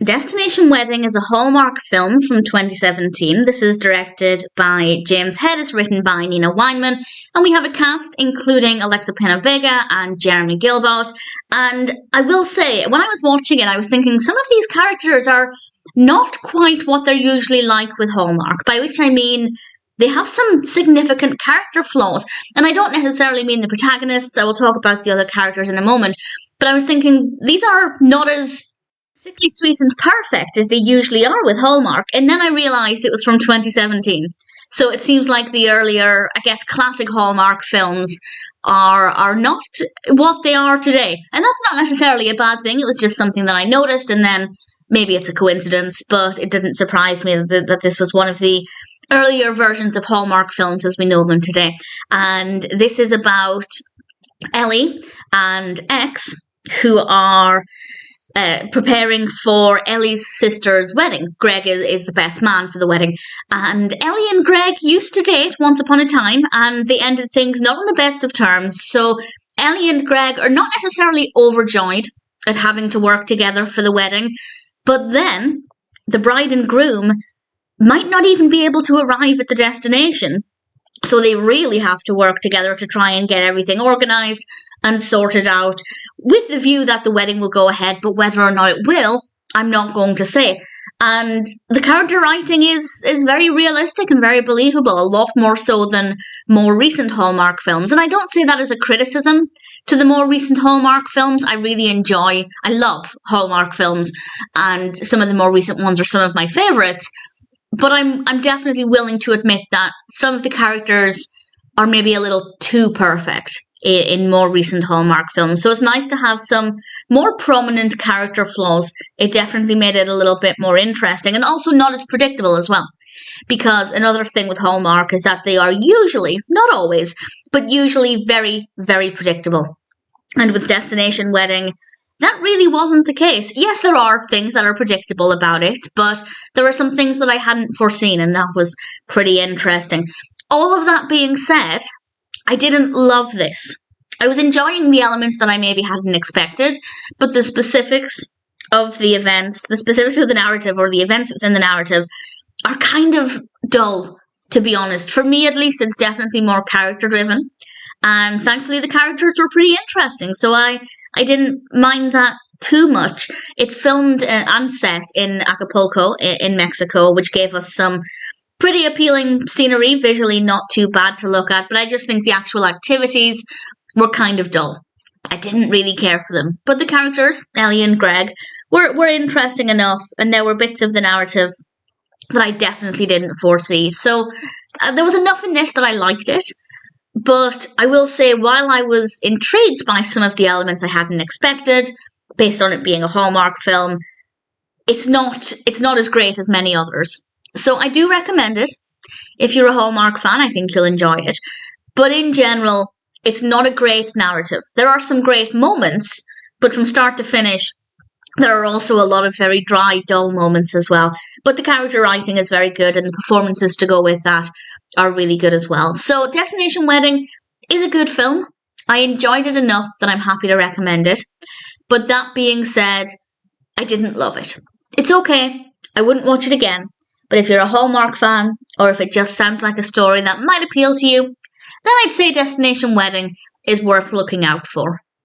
Destination Wedding is a Hallmark film from 2017. This is directed by James Head, is written by Nina Weinman, and we have a cast including PenaVega and Jeremy Guilbaut. And I will say, when I was watching it, I was thinking some of these characters are not quite what they're usually like with Hallmark, by which I mean they have some significant character flaws. And I don't necessarily mean the protagonists. I will talk about the other characters in a moment. But I was thinking these are not as sickly sweet and perfect as they usually are with Hallmark. And then I realised it was from 2017. So it seems like the earlier, I guess, classic Hallmark films are not what they are today. And that's not necessarily a bad thing. It was just something that I noticed, and then maybe it's a coincidence, but it didn't surprise me that this was one of the earlier versions of Hallmark films as we know them today. And this is about Ellie and X, who are preparing for Ellie's sister's wedding. Greg is the best man for the wedding. And Ellie and Greg used to date once upon a time, and they ended things not on the best of terms. So Ellie and Greg are not necessarily overjoyed at having to work together for the wedding, but then the bride and groom might not even be able to arrive at the destination. So they really have to work together to try and get everything organised and sorted out, with the view that the wedding will go ahead, but whether or not it will, I'm not going to say. And the character writing is very realistic and very believable, a lot more so than more recent Hallmark films. And I don't say that as a criticism to the more recent Hallmark films. I love Hallmark films, and some of the more recent ones are some of my favourites. But I'm definitely willing to admit that some of the characters are maybe a little too perfect in more recent Hallmark films. So it's nice to have some more prominent character flaws. It definitely made it a little bit more interesting, and also not as predictable as well. Because another thing with Hallmark is that they are usually, not always, but usually very, very predictable. And with Destination Wedding, that really wasn't the case. Yes, there are things that are predictable about it, but there are some things that I hadn't foreseen, and that was pretty interesting. All of that being said, I didn't love this. I was enjoying the elements that I maybe hadn't expected, but the specifics of the events, the specifics of the narrative, or the events within the narrative, are kind of dull, to be honest. For me, at least, it's definitely more character-driven. And thankfully, the characters were pretty interesting, so I didn't mind that too much. It's filmed and set in Acapulco, in Mexico, which gave us some pretty appealing scenery, visually not too bad to look at, but I just think the actual activities were kind of dull. I didn't really care for them. But the characters, Ellie and Greg, were interesting enough, and there were bits of the narrative that I definitely didn't foresee. So there was enough in this that I liked it. But I will say, while I was intrigued by some of the elements I hadn't expected, based on it being a Hallmark film, it's not as great as many others. So I do recommend it. If you're a Hallmark fan, I think you'll enjoy it. But in general, it's not a great narrative. There are some great moments, but from start to finish, there are also a lot of very dry, dull moments as well. But the character writing is very good, and the performances to go with that are really good as well. So Destination Wedding is a good film. I enjoyed it enough that I'm happy to recommend it. But that being said, I didn't love it. It's okay. I wouldn't watch it again. But if you're a Hallmark fan, or if it just sounds like a story that might appeal to you, then I'd say Destination Wedding is worth looking out for.